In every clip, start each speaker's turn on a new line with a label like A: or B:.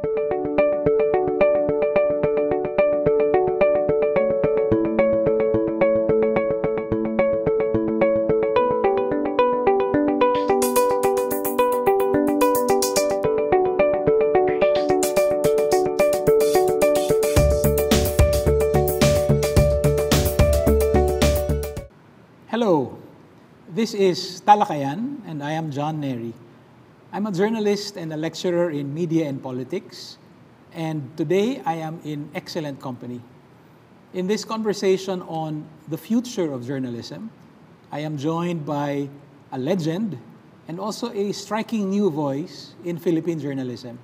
A: Hello, this is Talakayan, and I am John Nery. I'm a journalist and a lecturer in media and politics, and today I am in excellent company. In this conversation on the future of journalism, I am joined by a legend and also a striking new voice in Philippine journalism.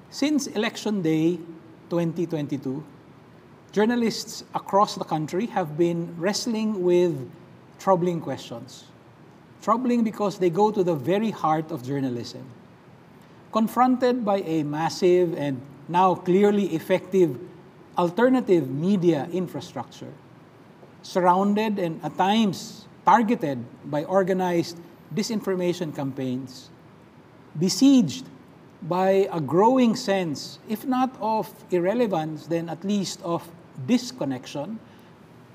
A: Since Election Day 2022, journalists across the country have been wrestling with troubling questions. Troubling because they go to the very heart of journalism. Confronted by a massive and now clearly effective alternative media infrastructure, surrounded and at times targeted by organized disinformation campaigns, besieged by a growing sense, if not of irrelevance, then at least of disconnection,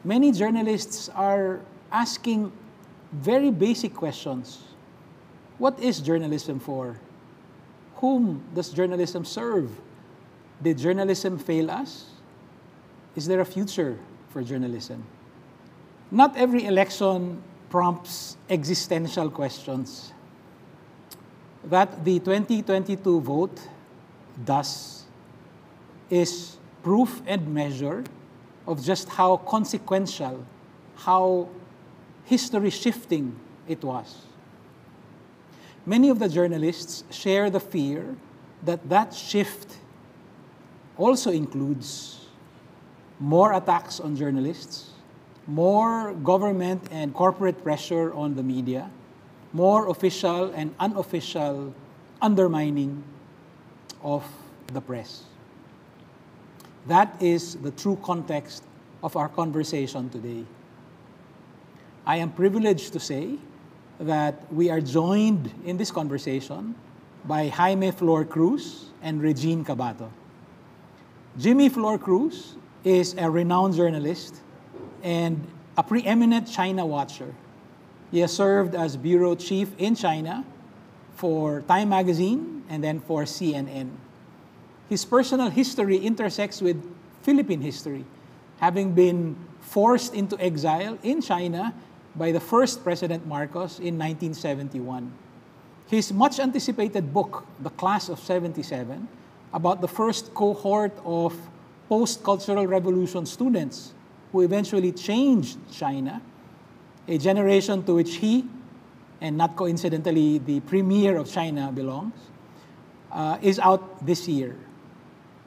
A: many journalists are asking very basic questions. What is journalism for? Whom does journalism serve? Did journalism fail us? Is there a future for journalism? Not every election prompts existential questions. That the 2022 vote thus is proof and measure of just how consequential, how history-shifting it was. Many of the journalists share the fear that that shift also includes more attacks on journalists, more government and corporate pressure on the media, more official and unofficial undermining of the press. That is the true context of our conversation today. I am privileged to say that we are joined in this conversation by Jaime FlorCruz and Regine Cabato. Jaime FlorCruz is a renowned journalist and a preeminent China watcher. He has served as bureau chief in China for Time Magazine and then for CNN. His personal history intersects with Philippine history, having been forced into exile in China by the first President Marcos in 1971. His much anticipated book, The Class of 77, about the first cohort of post-cultural revolution students who eventually changed China, a generation to which he, and not coincidentally the premier of China, belongs, is out this year.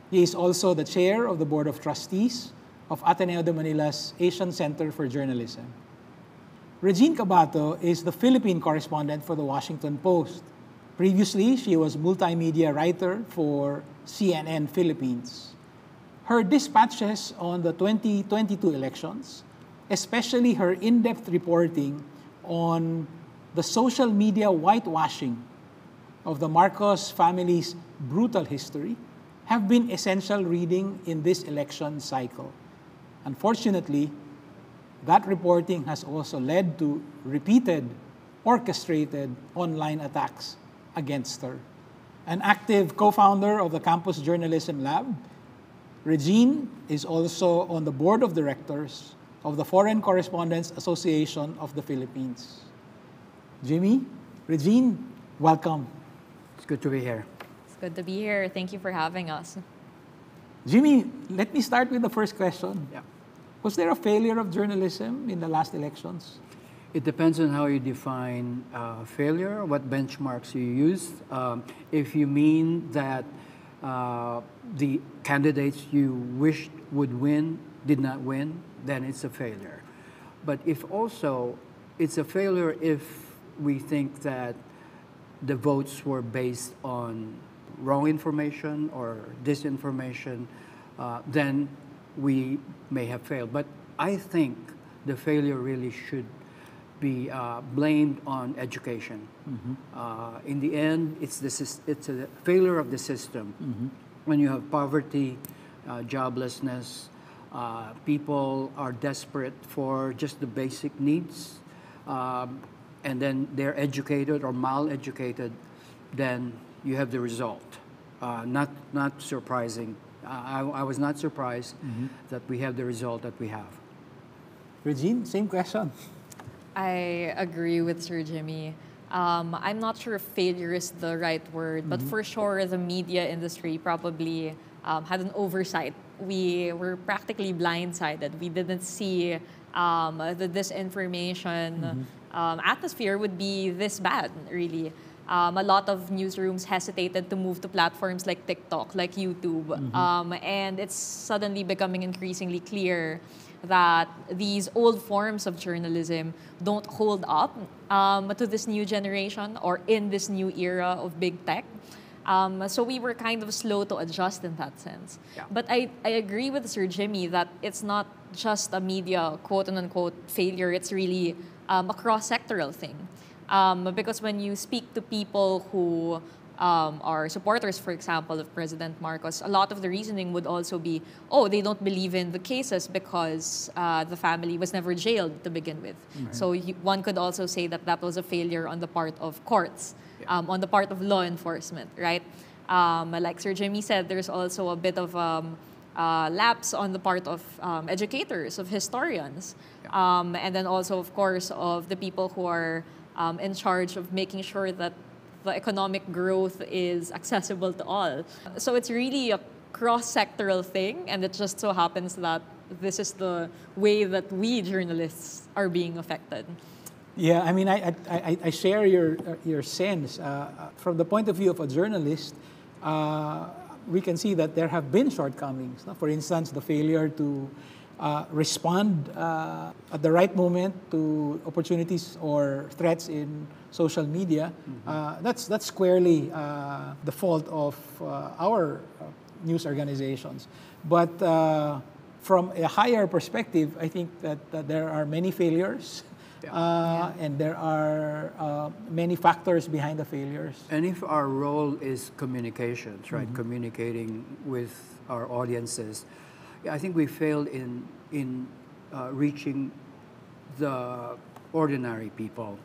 A: He is also the chair of the Board of Trustees of Ateneo de Manila's Asian Center for Journalism. Regine Cabato is the Philippine correspondent for the Washington Post. Previously, she was multimedia writer for CNN Philippines. Her dispatches on the 2022 elections, especially her in-depth reporting on the social media whitewashing of the Marcos family's brutal history, have been essential reading in this election cycle. Unfortunately, that reporting has also led to repeated, orchestrated online attacks against her. An active co-founder of the Campus Journalism Lab, Regine is also on the board of directors of the Foreign Correspondents Association of the Philippines. Jimmy, Regine, welcome.
B: It's good to be here.
C: It's good to be here. Thank you for having us.
A: Jimmy, let me start with the first question.
B: Yeah.
A: Was there a failure of journalism in the last elections?
B: It depends on how you define failure, what benchmarks you use. If you mean that the candidates you wished would win did not win, then it's a failure. But if also it's a failure if we think that the votes were based on wrong information or disinformation, then we may have failed. But I think the failure really should be blamed on education. Mm-hmm. In the end, it's a failure of the system. Mm-hmm. when you have poverty, joblessness, people are desperate for just the basic needs, and then they're educated or mal-educated, then you have the result. Not surprising. I was not surprised that we have the result that we have.
A: Regine, same question.
C: I agree with Sir Jimmy. I'm not sure if failure is the right word, but for sure the media industry probably had an oversight. We were practically blindsided. We didn't see the disinformation atmosphere would be this bad, really. A lot of newsrooms hesitated to move to platforms like TikTok, like YouTube, and it's suddenly becoming increasingly clear that these old forms of journalism don't hold up to this new generation or in this new era of big tech. So we were kind of slow to adjust in that sense.
B: Yeah.
C: But I agree with Sir Jimmy that it's not just a media quote-unquote failure, it's really a cross-sectoral thing. Because when you speak to people who are supporters, for example, of President Marcos, a lot of the reasoning would also be, oh, they don't believe in the cases because the family was never jailed to begin with.
A: Right.
C: So one could also say that that was a failure on the part of courts, on the part of law enforcement, right? Like Sir Jimmy said, there's also a bit of lapse on the part of educators, of historians, and then also, of course, of the people who are in charge of making sure that the economic growth is accessible to all. So it's really a cross-sectoral thing, and it just so happens that this is the way that we journalists are being affected.
A: Yeah, I mean, I share your sense. From the point of view of a journalist, we can see that there have been shortcomings. For instance, the failure to respond at the right moment to opportunities or threats in social media. That's squarely the fault of our news organizations. But from a higher perspective, I think that there are many failures. And there are many factors behind the failures.
B: And if our role is communications, right, communicating with our audiences, I think we failed in reaching the ordinary people.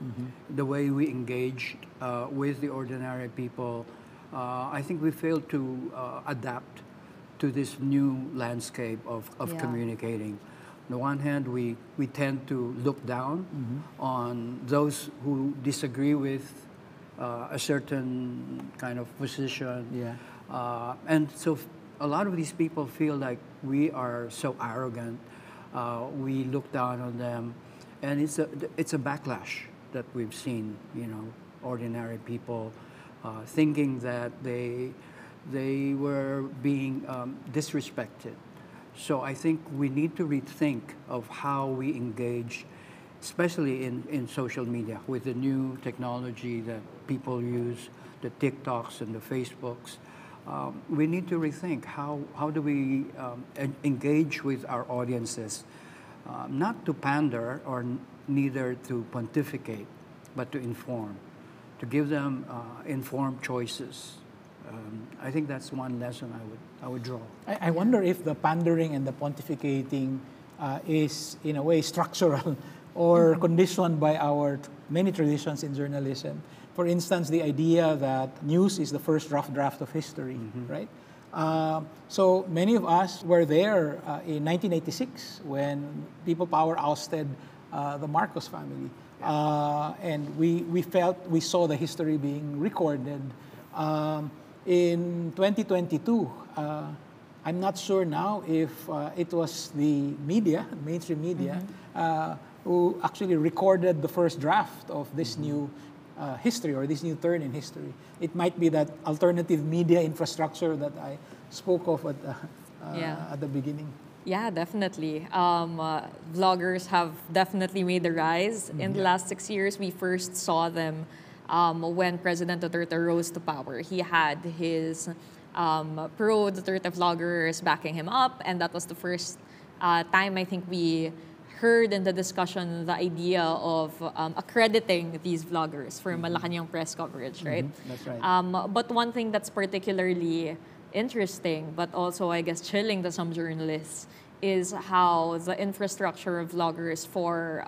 B: The way we engaged with the ordinary people, I think we failed to adapt to this new landscape of communicating. On the one hand, we tend to look down on those who disagree with a certain kind of position. And so a lot of these people feel like we are so arrogant. We look down on them. And it's a backlash that we've seen, ordinary people thinking that they were being disrespected. So I think we need to rethink of how we engage, especially in social media, with the new technology that people use, the TikToks and the Facebooks. We need to rethink how do we engage with our audiences, not to pander or neither to pontificate, but to inform, to give them informed choices. I think that's one lesson I would draw.
A: I wonder if the pandering and the pontificating is, in a way, structural or conditioned by our many traditions in journalism. For instance, the idea that news is the first rough draft of history, right? So many of us were there in 1986 when People Power ousted the Marcos family. And we saw the history being recorded. In 2022, I'm not sure now if it was the media, mainstream media, who actually recorded the first draft of this new history or this new turn in history. It might be that alternative media infrastructure that I spoke of at the beginning.
C: Yeah, definitely. Vloggers have definitely made a rise in the last 6 years. We first saw them when President Duterte rose to power. He had his pro-Duterte vloggers backing him up, and that was the first time I think we heard in the discussion the idea of accrediting these vloggers for Malacanang press coverage, right?
A: That's right.
C: But one thing that's particularly interesting, but also, I guess, chilling to some journalists, is how the infrastructure of vloggers for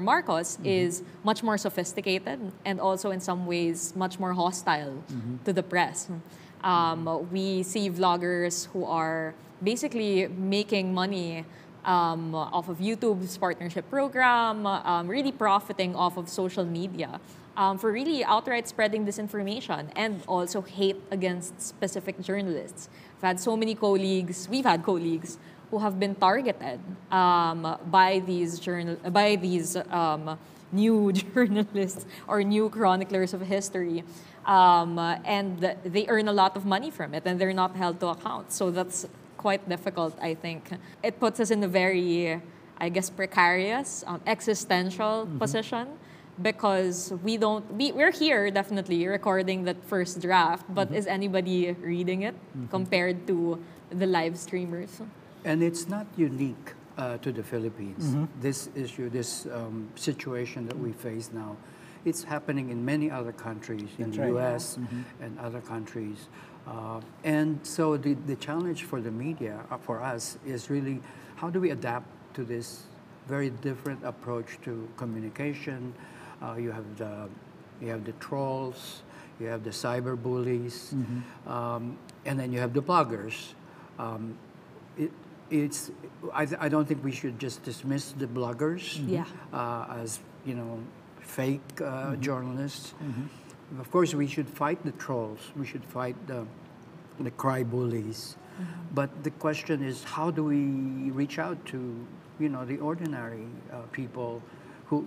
C: Marcos is much more sophisticated and also in some ways much more hostile to the press. We see vloggers who are basically making money off of YouTube's partnership program, really profiting off of social media for really outright spreading disinformation and also hate against specific journalists. We've had colleagues who have been targeted by these new journalists or new chroniclers of history, and they earn a lot of money from it, and they're not held to account. So that's quite difficult, I think. It puts us in a very, I guess, precarious, existential position, because we're here definitely recording that first draft, but is anybody reading it compared to the live streamers?
B: And it's not unique to the Philippines. This issue, this situation that we face now, it's happening in many other countries, in the US and other countries. And so the challenge for the media, for us, is really how do we adapt to this very different approach to communication. You have the trolls, you have the cyber bullies, and then you have the bloggers. I don't think we should just dismiss the bloggers as fake journalists. Of course, we should fight the trolls. We should fight the cry bullies. But the question is, how do we reach out to the ordinary people who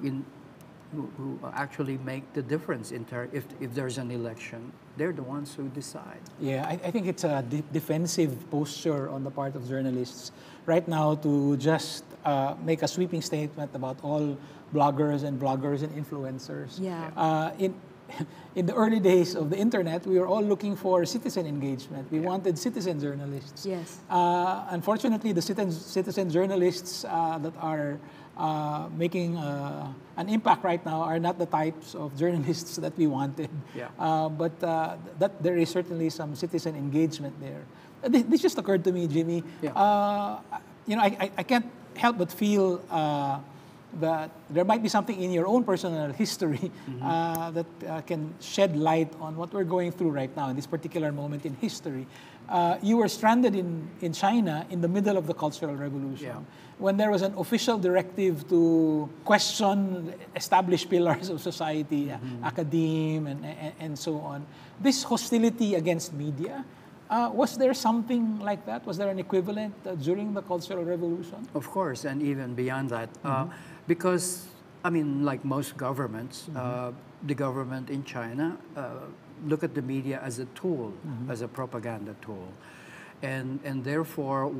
B: actually make the difference if there's an election? They're the ones who decide.
A: Yeah, I think it's a defensive posture on the part of journalists right now to just make a sweeping statement about all bloggers and influencers.
C: Yeah.
A: In the early days of the internet, we were all looking for citizen engagement. We wanted citizen journalists.
C: Yes.
A: Unfortunately, the citizen journalists that are making an impact right now are not the types of journalists that we wanted.
B: Yeah.
A: But that there is certainly some citizen engagement there. This just occurred to me, Jimmy.
B: Yeah.
A: I can't help but feel that there might be something in your own personal history that can shed light on what we're going through right now in this particular moment in history. You were stranded in China in the middle of the Cultural Revolution, when there was an official directive to question established pillars of society, academe, and so on. This hostility against media, was there something like that? Was there an equivalent during the Cultural Revolution?
B: Of course, and even beyond that. Because, I mean, like most governments, the government in China look at the media as a tool, as a propaganda tool. And therefore,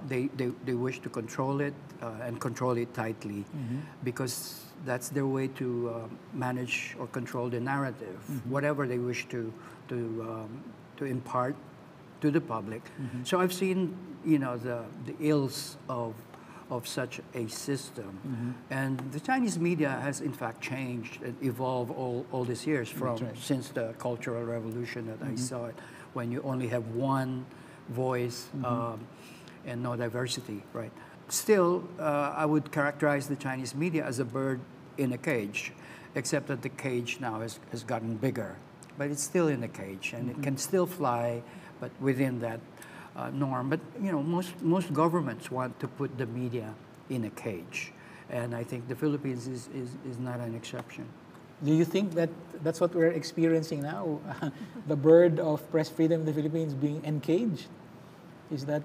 B: they wish to control it and control it tightly, because that's their way to manage or control the narrative, whatever they wish to impart to the public. So I've seen, the ills of such a system. And the Chinese media has in fact changed and evolved all these years since the Cultural Revolution that I saw it, when you only have one voice and no diversity, right? Still, I would characterize the Chinese media as a bird in a cage, except that the cage now has gotten bigger. But it's still in a cage, and it can still fly, but within that norm. But most governments want to put the media in a cage, and I think the Philippines is not an exception.
A: Do you think that that's what we're experiencing now? The bird of press freedom in the Philippines being encaged? Is that?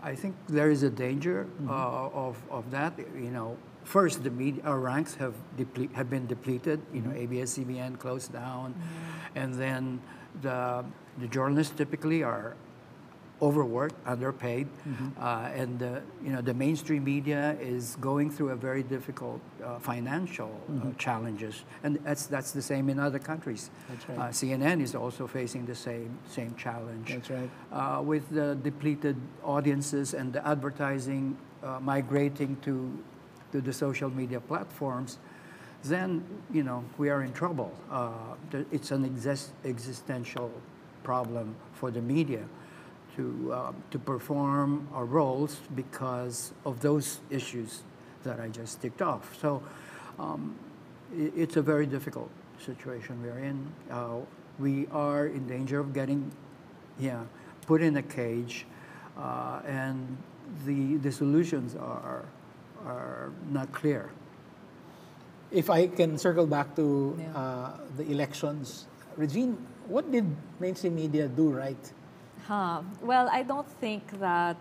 B: I think there is a danger of that. First, the media ranks have been depleted. ABS-CBN closed down, and then the journalists typically are overworked, underpaid, and the mainstream media is going through a very difficult financial challenges, and that's the same in other countries.
A: That's right.
B: CNN is also facing the same challenge.
A: That's right.
B: With the depleted audiences and the advertising migrating to the social media platforms, then we are in trouble. It's an existential problem for the media to perform our roles because of those issues that I just ticked off. So it's a very difficult situation we're in. We are in danger of getting put in a cage, and the solutions are not clear.
A: If I can circle back to the elections, Regine, what did mainstream media do right?
C: Well, I don't think that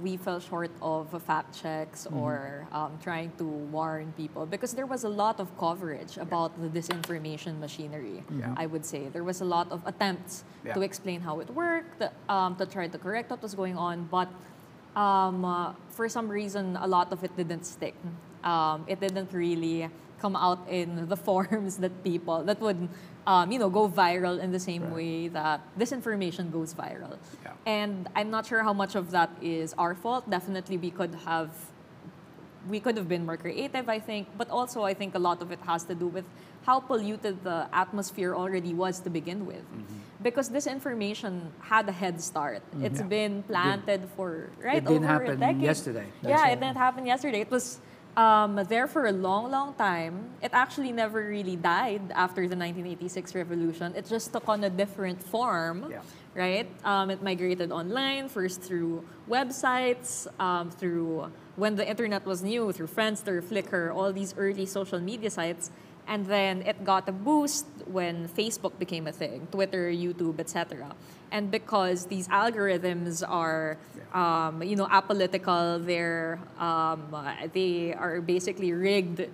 C: we fell short of fact checks or trying to warn people, because there was a lot of coverage about the disinformation machinery, I would say. There was a lot of attempts to explain how it worked, to try to correct what was going on, but for some reason, a lot of it didn't stick. It didn't really come out in the forms that would go viral in the same way that disinformation goes viral. Yeah. And I'm not sure how much of that is our fault. Definitely we could have been more creative, I think, but also I think a lot of it has to do with how polluted the atmosphere already was to begin with. Because disinformation had a head start. It's been planted for over a decade.
B: It didn't happen yesterday.
C: It didn't happen yesterday. It was there for a long, long time. It actually never really died after the 1986 revolution. It just took on a different form, right? It migrated online, first through websites, through when the internet was new, through Friendster, Flickr, all these early social media sites. And then it got a boost when Facebook became a thing, Twitter, YouTube, etc. And because these algorithms are, apolitical, they are basically rigged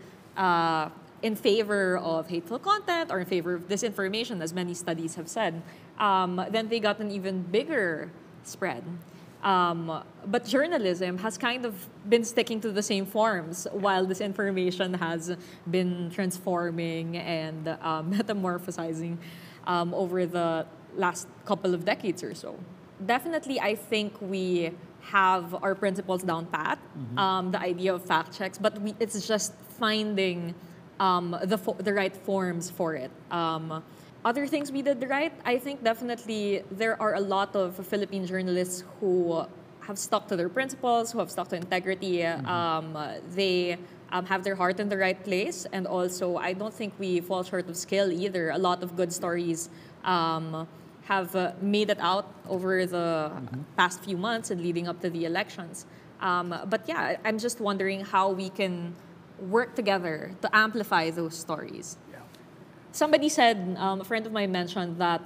C: in favor of hateful content or in favor of disinformation, as many studies have said, then they got an even bigger spread. But journalism has kind of been sticking to the same forms while this information has been transforming and metamorphosizing over the last couple of decades or so. Definitely, I think we have our principles down pat, the idea of fact checks, but it's just finding the right forms for it. Other things we did right, I think definitely there are a lot of Philippine journalists who have stuck to their principles, who have stuck to integrity. They have their heart in the right place. And also, I don't think we fall short of skill either. A lot of good stories have made it out over the past few months and leading up to the elections. But yeah, I'm just wondering how we can work together to amplify those stories. Somebody said, a friend of mine mentioned that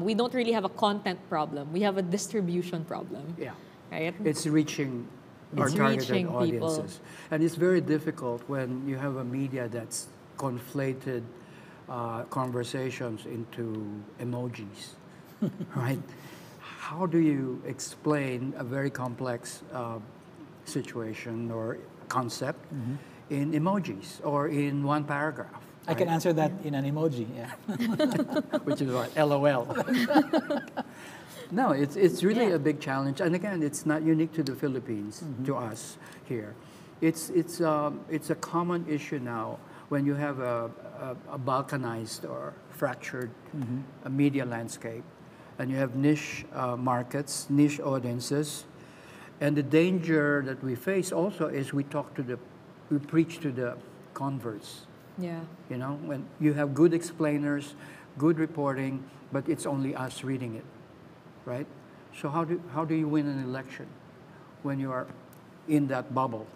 C: we don't really have a content problem. We have a distribution problem. Yeah. Right?
B: It's reaching our targeted audiences. And it's very difficult when you have a media that's conflated conversations into emojis, right? How do you explain a very complex situation or concept in emojis or in one paragraph?
A: I can answer that in an emoji,
B: Which is what? LOL. No, it's really a big challenge. And again, it's not unique to the Philippines, to us here. It's a common issue now when you have a balkanized or fractured media landscape, and you have niche markets, niche audiences. And the danger that we face also is we preach to the converts.
C: Yeah.
B: You know, when you have good explainers, good reporting, but it's only us reading it, right? So how do you win an election when you are in that bubble?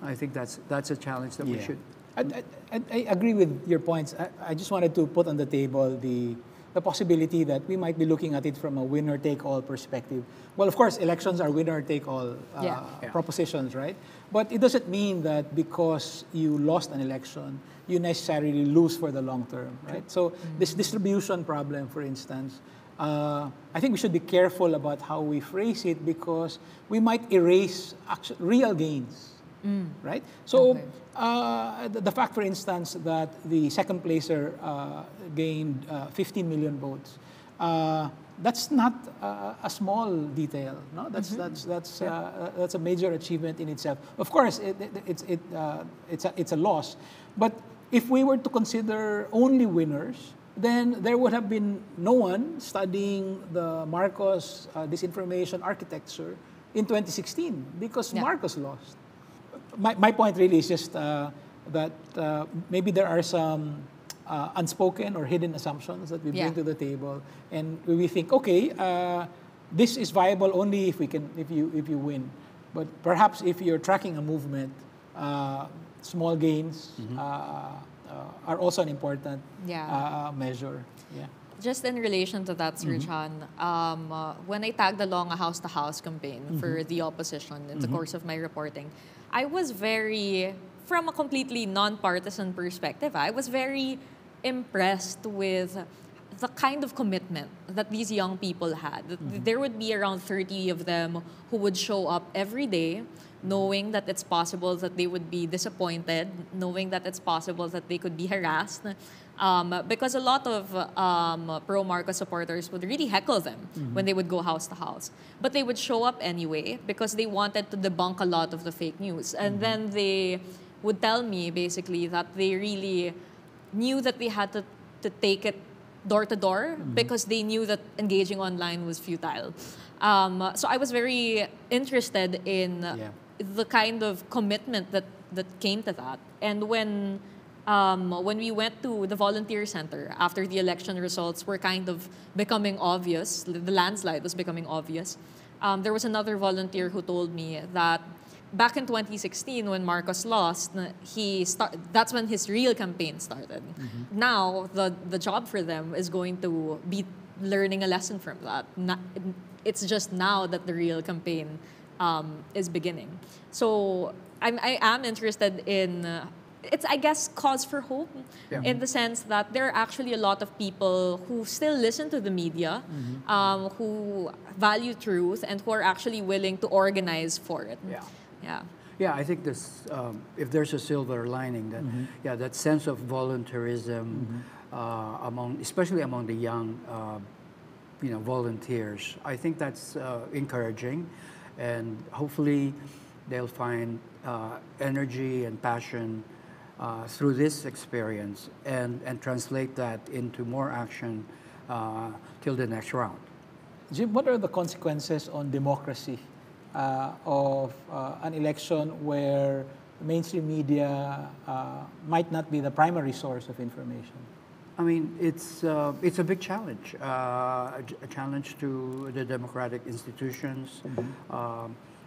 B: I think that's a challenge that we should.
A: I agree with your points. I just wanted to put on the table the possibility that we might be looking at it from a winner-take-all perspective. Well, of course, elections are winner-take-all propositions, right? But it doesn't mean that because you lost an election, you necessarily lose for the long term, right? So this distribution problem, for instance, I think we should be careful about how we phrase it because we might erase real gains, right? So the fact, for instance, that the second placer gained 15 million votes, that's not a small detail. No, that's a major achievement in itself. Of course, it's a loss, but if we were to consider only winners, then there would have been no one studying the Marcos disinformation architecture in 2016 because Marcos lost. My point really is just that maybe there are some unspoken or hidden assumptions that we bring to the table, and we think, okay, this is viable only if you win. But perhaps if you're tracking a movement, small gains are also an important measure. Yeah.
C: Just in relation to that, Sir John, when I tagged along a house-to-house campaign for the opposition in the course of my reporting, I was from a completely non-partisan perspective, I was very impressed with the kind of commitment that these young people had. There would be around 30 of them who would show up every day knowing that it's possible that they would be disappointed, knowing that it's possible that they could be harassed. Because a lot of pro-Marcos supporters would really heckle them when they would go house to house. But they would show up anyway because they wanted to debunk a lot of the fake news. And then they would tell me basically that they really knew that they had to take it door to door because they knew that engaging online was futile. So I was very interested in the kind of commitment that came to that. And when we went to the volunteer center after the election results were kind of becoming obvious, the landslide was becoming obvious, there was another volunteer who told me that back in 2016 when Marcos lost, that's when his real campaign started. Now, the job for them is going to be learning a lesson from that. It's just now that the real campaign is beginning. So I am interested in... it's, I guess, cause for hope in the sense that there are actually a lot of people who still listen to the media, who value truth, and who are actually willing to organize for it.
B: Yeah, I think this. If there's a silver lining, that that sense of volunteerism especially among the young, volunteers, I think that's encouraging, and hopefully they'll find energy and passion through this experience and translate that into more action till the next round.
A: Jim, what are the consequences on democracy of an election where mainstream media might not be the primary source of information?
B: I mean, it's a big challenge, a challenge to the democratic institutions,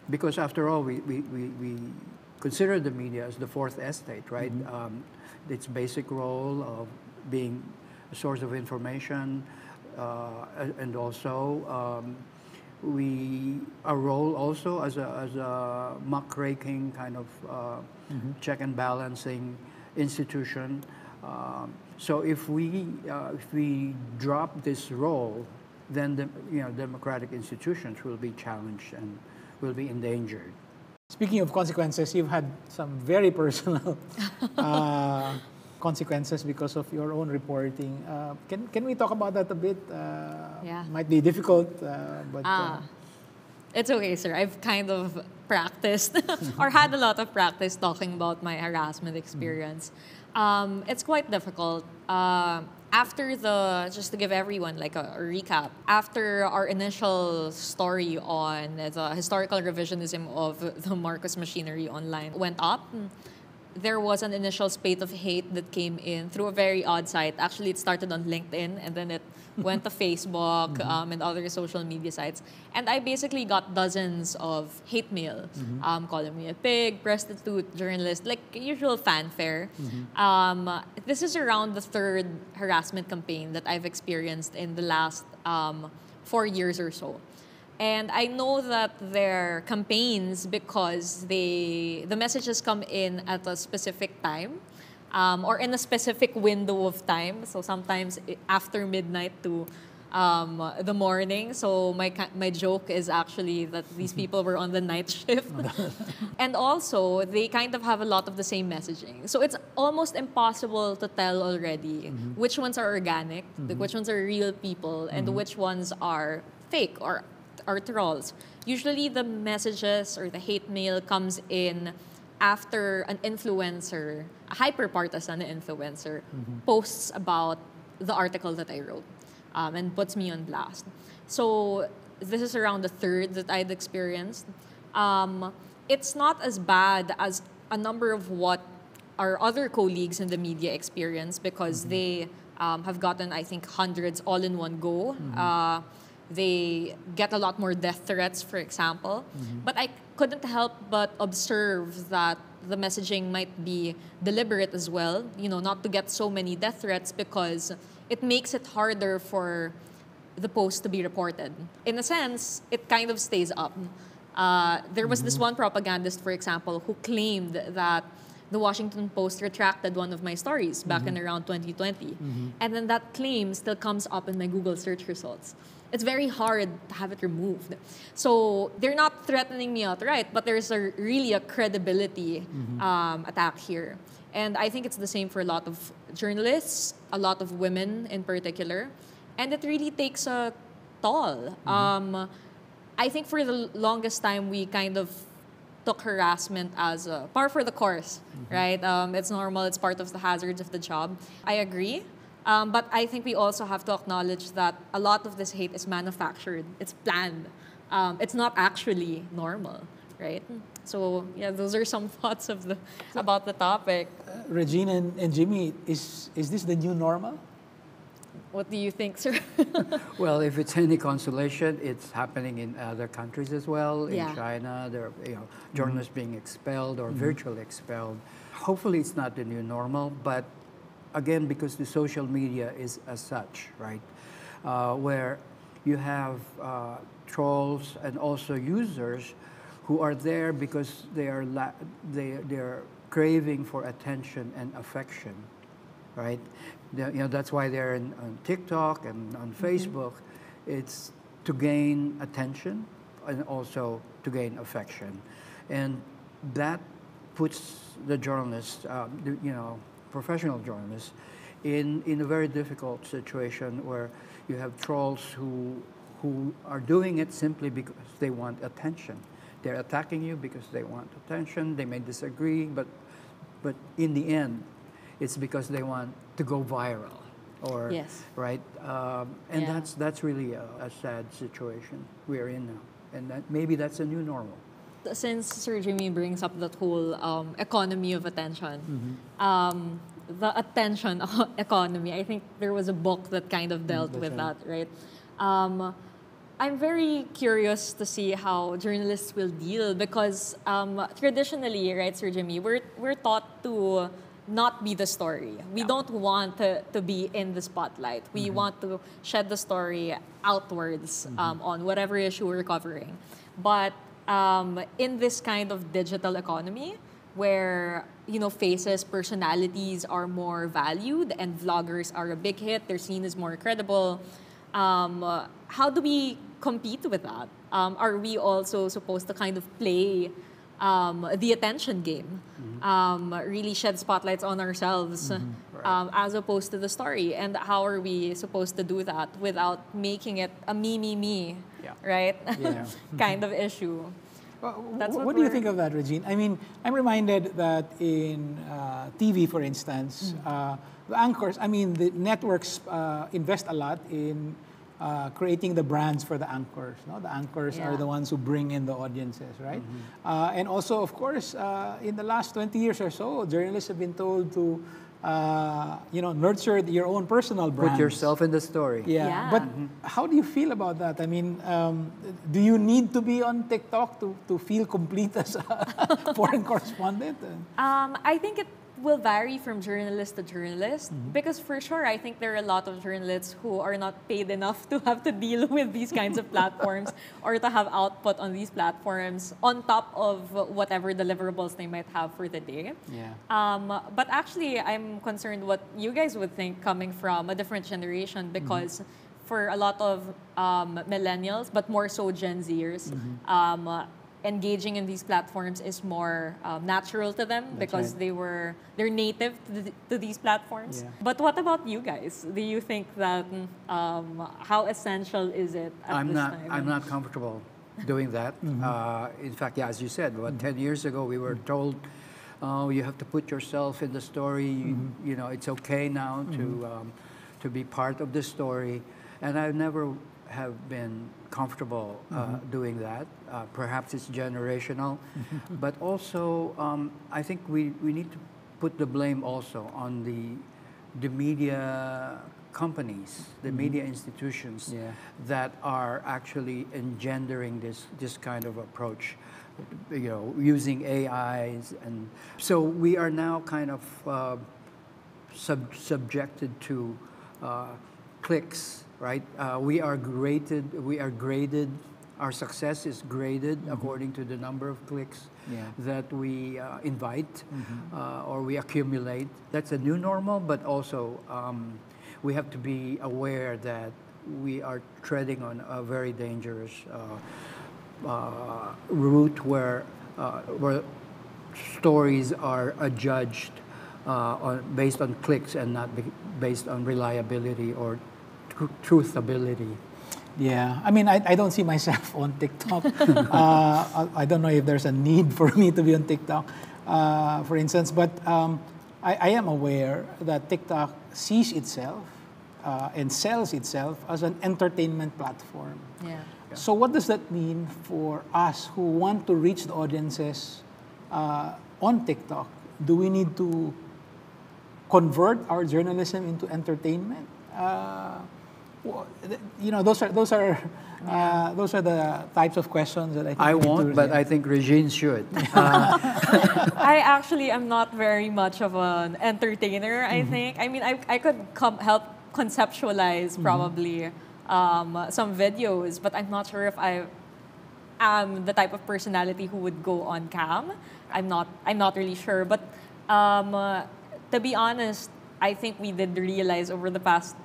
B: because after all, we consider the media as the fourth estate, right? Its basic role of being a source of information, and also our role also as a muckraking kind of check and balancing institution. So if we drop this role, then the democratic institutions will be challenged and will be endangered.
A: Speaking of consequences, you've had some very personal consequences because of your own reporting. Can we talk about that a bit? Might be difficult, but...
C: It's okay, sir. I've kind of practiced or had a lot of practice talking about my harassment experience. It's quite difficult. Just to give everyone like a recap, after our initial story on the historical revisionism of the Marcos machinery online went up, there was an initial spate of hate that came in through a very odd site. Actually, it started on LinkedIn and then it went to Facebook and other social media sites. And I basically got dozens of hate mail, calling me a pig, prostitute, journalist, like usual fanfare. This is around the third harassment campaign that I've experienced in the last 4 years or so. And I know that they're campaigns because the messages come in at a specific time or in a specific window of time. So sometimes after midnight to the morning. So my joke is actually that these people were on the night shift. And also, they kind of have a lot of the same messaging. So it's almost impossible to tell already which ones are organic, which ones are real people, and which ones are fake or are trolls. Usually the messages or the hate mail comes in after an influencer, a hyper-partisan influencer, posts about the article that I wrote, and puts me on blast. So this is around the third that I'd experienced. It's not as bad as a number of what our other colleagues in the media experience, because they have gotten, I think, hundreds all in one go. They get a lot more death threats, for example. But I couldn't help but observe that the messaging might be deliberate as well, not to get so many death threats, because it makes it harder for the post to be reported. In a sense, it kind of stays up. There was this one propagandist, for example, who claimed that the Washington Post retracted one of my stories back in around 2020. And then that claim still comes up in my Google search results. It's very hard to have it removed. So they're not threatening me outright, but there's really a credibility attack here. And I think it's the same for a lot of journalists, a lot of women in particular. And it really takes a toll. I think for the longest time, we kind of took harassment as a par for the course, right? It's normal, it's part of the hazards of the job. I agree. But I think we also have to acknowledge that a lot of this hate is manufactured. It's planned. It's not actually normal, right? So yeah, those are some thoughts about the topic.
A: Regine and Jimmy, is this the new normal?
C: What do you think, sir?
B: Well, if it's any consolation, it's happening in other countries as well. In
C: Yeah.
B: China, there are journalists being expelled or virtually expelled. Hopefully, it's not the new normal, but again, because the social media is as such, right? Where you have trolls and also users who are there because they're craving for attention and affection, right? That's why they're on TikTok and on Facebook. It's to gain attention and also to gain affection, and that puts the journalists, professional journalists, in a very difficult situation where you have trolls who are doing it simply because they want attention. They're attacking you because they want attention. They may disagree, but in the end, it's because they want to go viral, or
C: Yes.
B: right, and that's really a sad situation we're in now, and maybe that's a new normal.
C: Since Sir Jimmy brings up that whole economy of attention, the attention economy, I think there was a book that kind of dealt with that, right? I'm very curious to see how journalists will deal, because traditionally, right, Sir Jimmy, we're taught to not be the story. We don't want to be in the spotlight. We want to shed the story outwards on whatever issue we're covering. But in this kind of digital economy, where faces, personalities are more valued, and vloggers are a big hit, they're seen as more credible. How do we compete with that? Are we also supposed to kind of play the attention game, really shed spotlights on ourselves, as opposed to the story? And how are we supposed to do that without making it a me, right?
A: Yeah.
C: kind of issue? That's
A: what do you think of that, Regine? I mean, I'm reminded that in TV, for instance, the anchors, the networks invest a lot in creating the brands for the anchors. No? The anchors are the ones who bring in the audiences, right? And also, of course, in the last 20 years or so, journalists have been told to nurture your own personal brands.
B: Put yourself in the story.
C: Yeah.
A: But how do you feel about that? I mean, do you need to be on TikTok to feel complete as a foreign correspondent?
C: I think it will vary from journalist to journalist, because for sure I think there are a lot of journalists who are not paid enough to have to deal with these kinds of platforms or to have output on these platforms on top of whatever deliverables they might have for the day. But actually, I'm concerned what you guys would think coming from a different generation, because for a lot of millennials, but more so Gen Zers, engaging in these platforms is more natural to them. That's because
A: right.
C: they're native to these platforms. But what about you guys? Do you think that how essential is it at this time?
B: I'm not comfortable doing that. In fact, as you said, 10 years ago we were told, you have to put yourself in the story. You know, it's okay now to be part of the story, and I never have been comfortable doing that. Perhaps it's generational, but also I think we need to put the blame also on the media companies, the media institutions that are actually engendering this kind of approach, using AIs, and so we are now kind of subjected to clicks, right? We are graded. Our success is graded according to the number of clicks that we invite or we accumulate. That's a new normal, but also we have to be aware that we are treading on a very dangerous route where stories are adjudged based on clicks and not based on reliability or truthability.
A: Yeah, I mean, I don't see myself on TikTok. I don't know if there's a need for me to be on TikTok, for instance, but I am aware that TikTok sees itself and sells itself as an entertainment platform.
C: Yeah.
A: So what does that mean for us who want to reach the audiences on TikTok? Do we need to convert our journalism into entertainment? Those are the types of questions that I think
B: I won't, but I think Regine should.
C: I actually am not very much of an entertainer, I think. I mean, I could help conceptualize probably some videos, but I'm not sure if I am the type of personality who would go on cam. I'm not really sure, but to be honest, I think we did realize over the past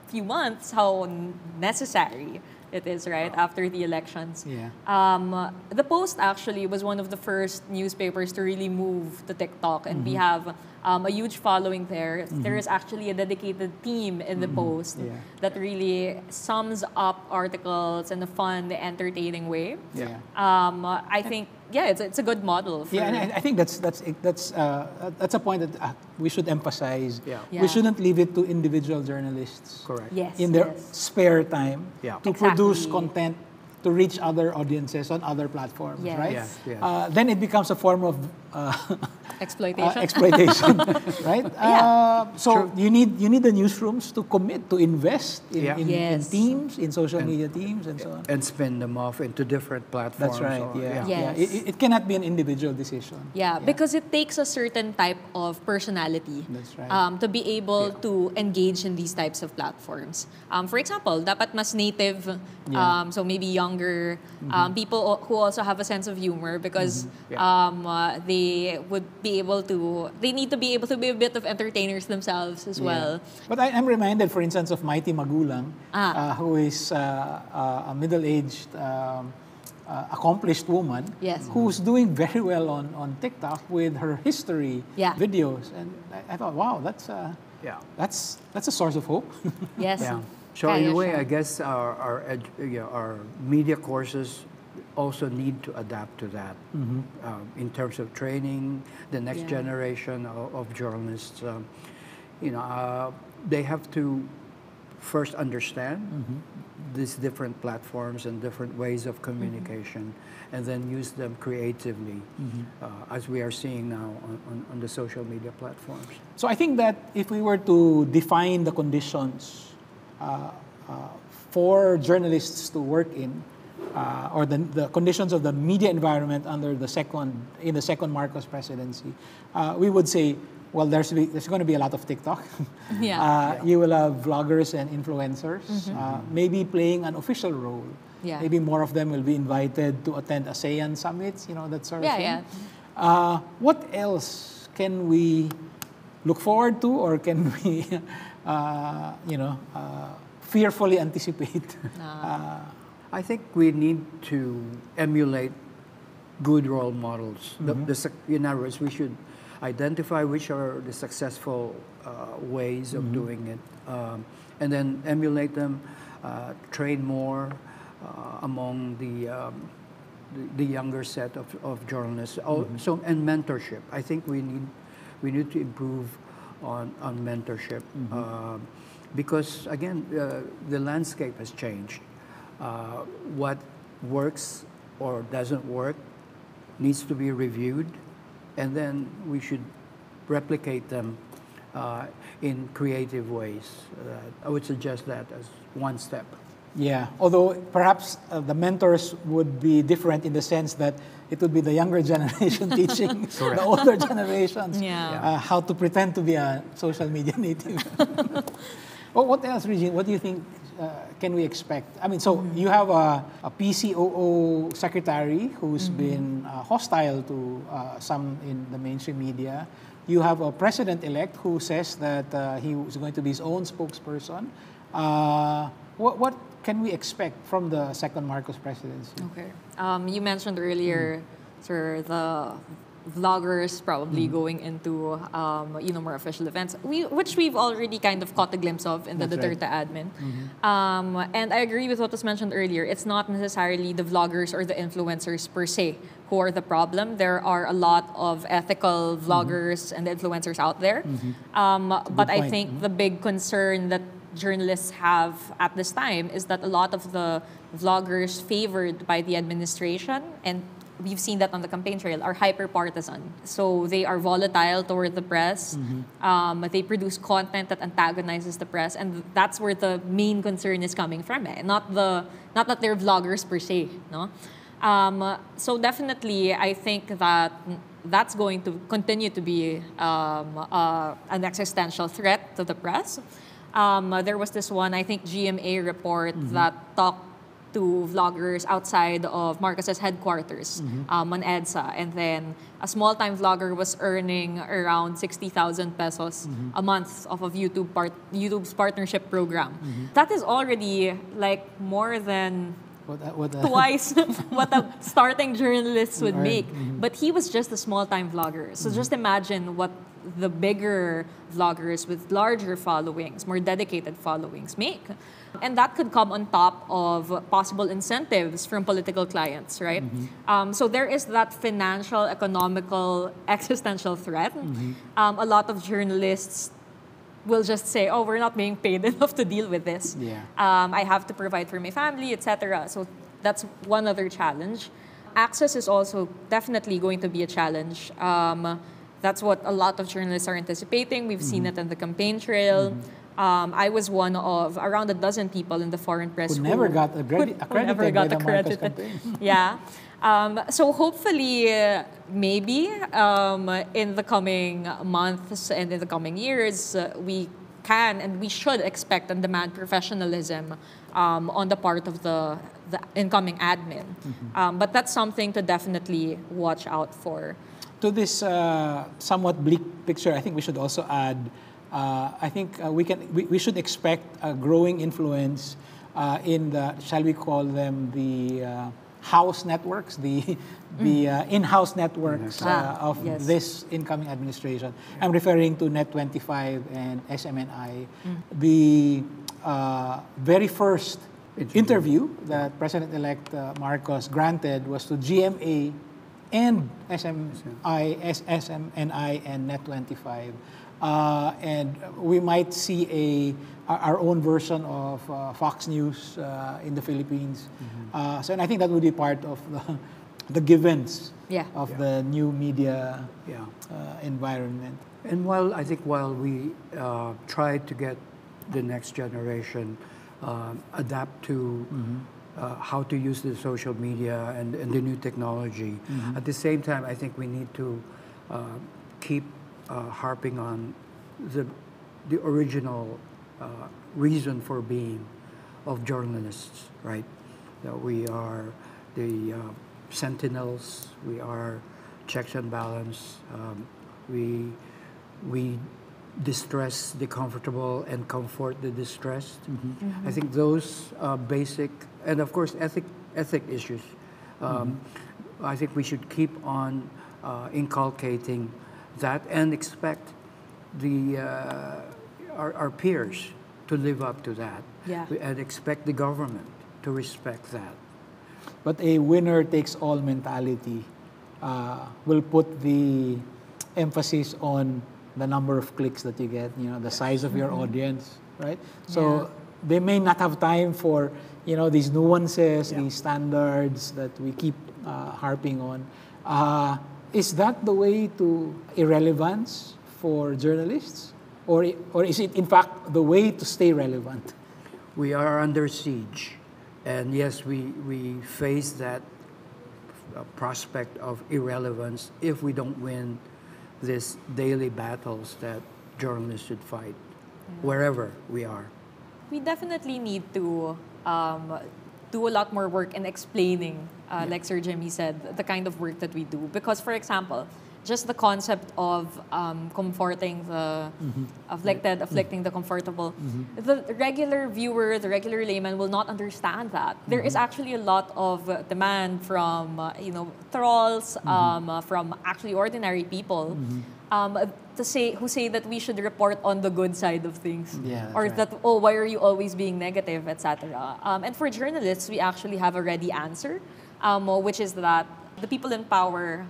C: few months how necessary it is, right, after the elections.
A: Yeah.
C: The Post actually was one of the first newspapers to really move to TikTok, and we have a huge following there. There is actually a dedicated team in the Post that really sums up articles in a fun, entertaining way.
A: Yeah.
C: I think it's a good model.
A: And I think that's a point that we should emphasize.
C: Yeah.
A: We shouldn't leave it to individual journalists.
B: Correct.
C: Yes,
A: in their spare time to produce content to reach other audiences on other platforms, right? Then it becomes a form of
C: exploitation.
A: Right? So you need the newsrooms to commit, to invest in teams, in social media teams, and so on.
B: And spin them off into different platforms.
A: That's right.
C: Yes.
A: It cannot be an individual decision.
C: Because it takes a certain type of personality.
A: That's right.
C: To be able to engage in these types of platforms. For example, dapat mas native, so maybe younger people who also have a sense of humor, because they need to be able to be a bit of entertainers themselves as well.
A: But I'm reminded, for instance, of Mighty Magulang, who is a middle-aged, accomplished woman who's doing very well on TikTok with her history videos, and I thought, wow, that's a source of hope.
C: Yes.
B: Yeah. So in a way, I guess our media courses also need to adapt to that in terms of training the next generation of journalists. They have to first understand these different platforms and different ways of communication, and then use them creatively, as we are seeing now on the social media platforms.
A: So I think that if we were to define the conditions for journalists to work in, or the conditions of the media environment under the second Marcos presidency, we would say, well, there's going to be a lot of TikTok. You will have vloggers and influencers, maybe playing an official role. Maybe more of them will be invited to attend ASEAN summits, that sort of thing. What else can we look forward to, or can we, fearfully anticipate?
B: I think we need to emulate good role models. In other words, we should identify which are the successful ways of doing it, and then emulate them, train more among the younger set of journalists. So, and mentorship. I think we need to improve on mentorship, because again, the landscape has changed. What works or doesn't work needs to be reviewed, and then we should replicate them in creative ways. I would suggest that as one step.
A: Yeah, although perhaps the mentors would be different in the sense that it would be the younger generation teaching the older generations how to pretend to be a social media native. Well, what else, Regine? What do you think can we expect? I mean, so you have a PCOO secretary who's been hostile to some in the mainstream media. You have a president-elect who says that he was going to be his own spokesperson. What can we expect from the second Marcos presidency?
C: Okay. You mentioned earlier, sir, the vloggers probably going into more official events, which we've already kind of caught a glimpse of in the Duterte admin. And I agree with what was mentioned earlier. It's not necessarily the vloggers or the influencers per se who are the problem. There are a lot of ethical vloggers and influencers out there. But I think the big concern that journalists have at this time is that a lot of the vloggers favored by the administration, and we've seen that on the campaign trail, are hyper-partisan. So they are volatile toward the press. They produce content that antagonizes the press, and that's where the main concern is coming from. Not that they're vloggers per se. No? So definitely, I think that that's going to continue to be an existential threat to the press. There was this one, I think, GMA report that talked to vloggers outside of Marcos's headquarters on EDSA. And then a small-time vlogger was earning around 60,000 pesos a month off of YouTube's partnership program. That is already like more than twice what a starting journalist would make. But he was just a small-time vlogger. So just imagine what the bigger vloggers with larger followings, more dedicated followings make. And that could come on top of possible incentives from political clients, right? So there is that financial, economical, existential threat. A lot of journalists will just say, oh, we're not being paid enough to deal with this. I have to provide for my family, etc. So that's one other challenge. Access is also definitely going to be a challenge. That's what a lot of journalists are anticipating. We've seen it in the campaign trail. I was one of around a dozen people in the foreign press
A: who never got accredited by the Marcos campaign.
C: So hopefully, maybe in the coming months and in the coming years, we can and we should expect and demand professionalism on the part of the incoming admin. But that's something to definitely watch out for.
A: To this somewhat bleak picture, I think we should also add, I think we should expect a growing influence in the, shall we call them, the house networks, the in-house networks of this incoming administration. I'm referring to Net25 and SMNI. The very first interview that President-elect Marcos granted was to GMA and SMNI and Net25. And we might see our own version of Fox News in the Philippines. So and I think that would be part of the givens of the new media environment.
B: And while we try to get the next generation adapt to how to use the social media and the new technology, at the same time, I think we need to keep harping on the original reason for being of journalists, right? That we are the sentinels, we are checks and balance, we distress the comfortable and comfort the distressed. I think those basic, and of course ethic issues, I think we should keep on inculcating that and expect our peers to live up to that, and expect the government to respect that.
A: But a winner-takes-all mentality will put the emphasis on the number of clicks that you get, the size of your audience, right? So they may not have time for, these nuances, these standards that we keep harping on. Is that the way to irrelevance for journalists? Or is it, in fact, the way to stay relevant?
B: We are under siege. And yes, we face that prospect of irrelevance if we don't win these daily battles that journalists should fight, wherever we are.
C: We definitely need to do a lot more work in explaining, like Sir Jimmy said, the kind of work that we do. Because, for example, just the concept of comforting the afflicting the comfortable, the regular viewer, the regular layman will not understand that. There is actually a lot of demand from trolls, from actually ordinary people, who say that we should report on the good side of things, or that why are you always being negative, etc. And for journalists, we actually have a ready answer, which is that the people in power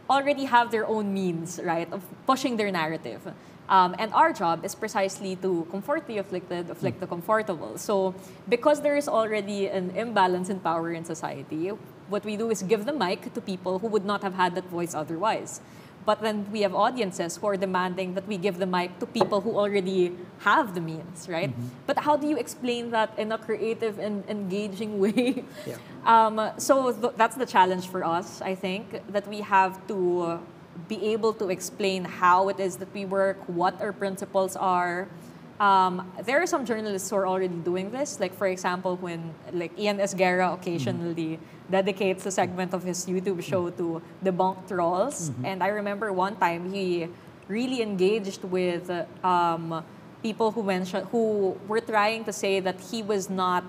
C: already have their own means, right, of pushing their narrative. And our job is precisely to comfort the afflicted, afflict the comfortable. So because there is already an imbalance in power in society, what we do is give the mic to people who would not have had that voice otherwise. But then we have audiences who are demanding that we give the mic to people who already have the means, right? But how do you explain that in a creative and engaging way? So that's the challenge for us, I think, that we have to be able to explain how it is that we work, what our principles are. There are some journalists who are already doing this. Like, for example, when Ian Esguerra occasionally dedicates a segment of his YouTube show to debunk trolls. And I remember one time he really engaged with people who were trying to say that he was not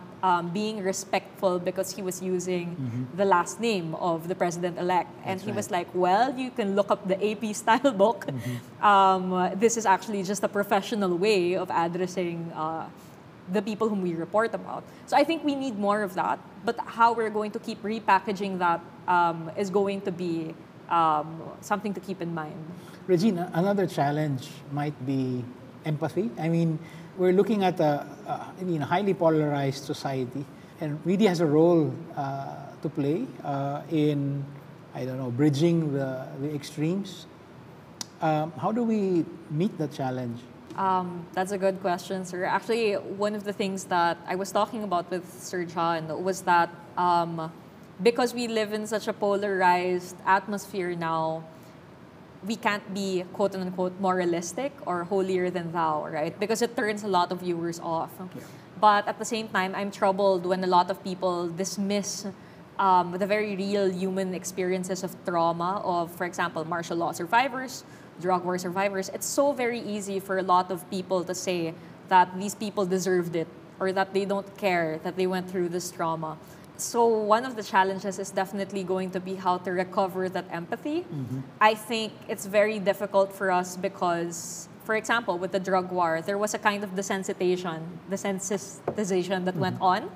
C: being respectful because he was using the last name of the president-elect. And he was like, well, you can look up the AP style book. This is actually just a professional way of addressing the people whom we report about. So I think we need more of that. But how we're going to keep repackaging that is going to be something to keep in mind.
A: Regine, another challenge might be empathy. I mean, we're looking at a highly polarized society, and media has a role to play in, bridging the extremes. How do we meet the challenge?
C: That's a good question, sir. Actually, one of the things that I was talking about with Sir John was that because we live in such a polarized atmosphere now, we can't be quote-unquote moralistic or holier than thou, right? Because it turns a lot of viewers off. But at the same time, I'm troubled when a lot of people dismiss the very real human experiences of trauma of, for example, martial law survivors, drug war survivors. It's so very easy for a lot of people to say that these people deserved it or that they don't care that they went through this trauma. So one of the challenges is definitely going to be how to recover that empathy. I think it's very difficult for us because, for example, with the drug war, there was a kind of desensitization that went on.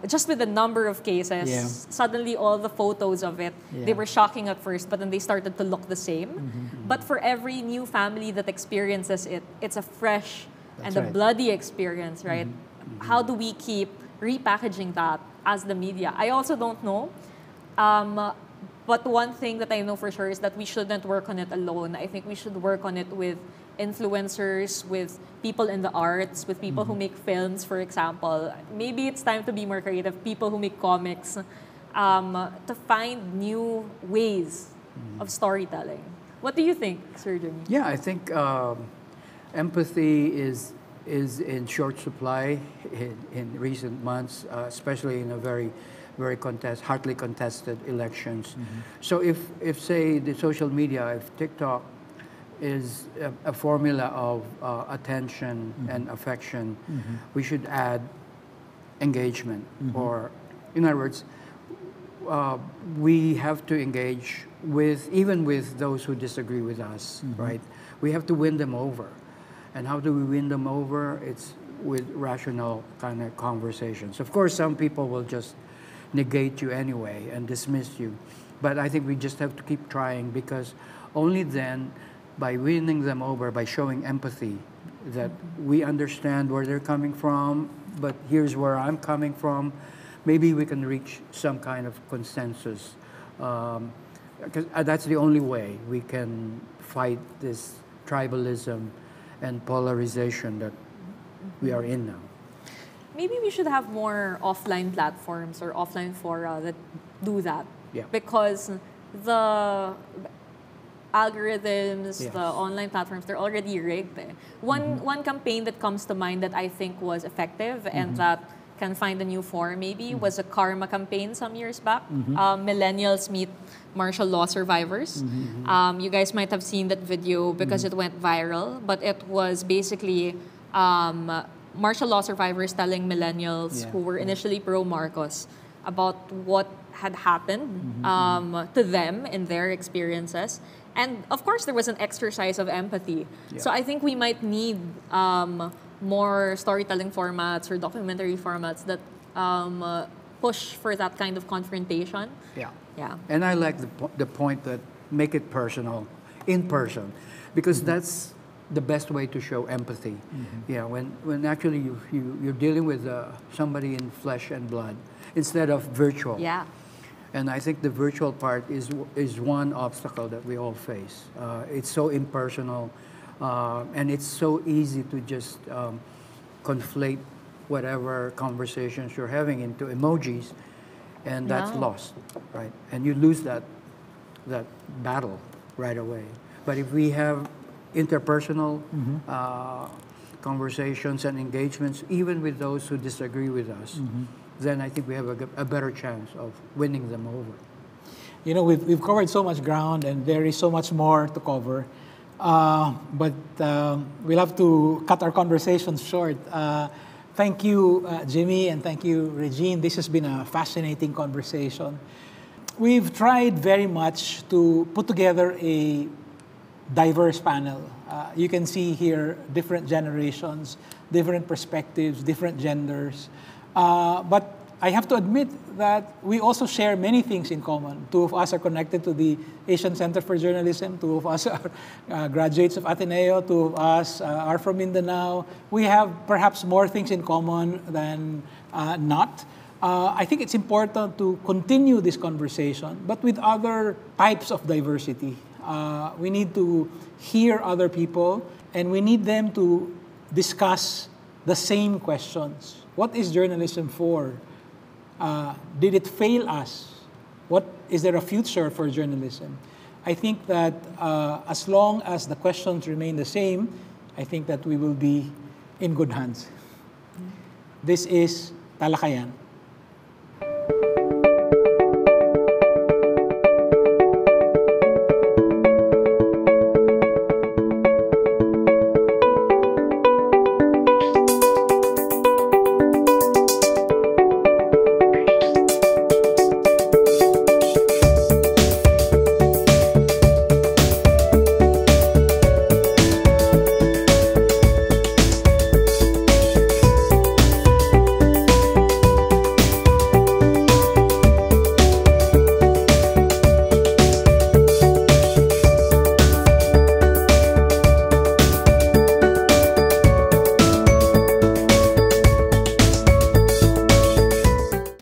C: Just with the number of cases, suddenly all the photos of it, they were shocking at first, but then they started to look the same. But for every new family that experiences it, it's a fresh and a bloody experience, right? How do we keep repackaging that as the media? I also don't know. But one thing that I know for sure is that we shouldn't work on it alone. I think we should work on it with influencers, with people in the arts, with people who make films, for example. Maybe it's time to be more creative, people who make comics, to find new ways of storytelling. What do you think, Sir Jimmy?
B: Yeah, I think empathy is in short supply in recent months, especially in a very hotly contested elections. So if say the social media, if TikTok is a formula of attention and affection, we should add engagement. Or, in other words, we have to engage even with those who disagree with us, right? We have to win them over. And how do we win them over? It's with rational kind of conversations. Of course, some people will just negate you anyway and dismiss you. But I think we just have to keep trying, because only then by winning them over, by showing empathy, that we understand where they're coming from, but here's where I'm coming from, maybe we can reach some kind of consensus. Because that's the only way we can fight this tribalism and polarization that we are in now.
C: Maybe we should have more offline platforms or offline fora that do that.
B: Yeah.
C: Because the algorithms,
B: Yes.
C: the online platforms, they're already rigged. One campaign that comes to mind that I think was effective and that can find a new form maybe was a karma campaign some years back. Millennials meet martial law survivors. You guys might have seen that video because it went viral, but it was basically martial law survivors telling millennials who were initially pro-Marcos about what had happened to them in their experiences. And of course, there was an exercise of empathy. So I think we might need more storytelling formats or documentary formats that push for that kind of confrontation. Yeah.
B: And I like the point that make it personal, in person, because that's the best way to show empathy. Yeah, when actually you're dealing with somebody in flesh and blood instead of virtual.
C: Yeah.
B: And I think the virtual part is one obstacle that we all face. It's so impersonal, and it's so easy to just conflate whatever conversations you're having into emojis, and that's lost, right? And you lose that battle right away. But if we have interpersonal conversations and engagements, even with those who disagree with us, then I think we have a better chance of winning them over.
A: You know, we've covered so much ground and there is so much more to cover. But we'll have to cut our conversations short. Thank you, Jimmy, and thank you, Regine. This has been a fascinating conversation. We've tried very much to put together a diverse panel. You can see here different generations, different perspectives, different genders. But I have to admit that we also share many things in common. Two of us are connected to the Asian Center for Journalism. Two of us are graduates of Ateneo. Two of us are from Mindanao. We have perhaps more things in common than not. I think it's important to continue this conversation, but with other types of diversity. We need to hear other people, and we need them to discuss the same questions. What is journalism for? Did it fail us? Is there a future for journalism? I think that as long as the questions remain the same, I think that we will be in good hands. This is Talakayan.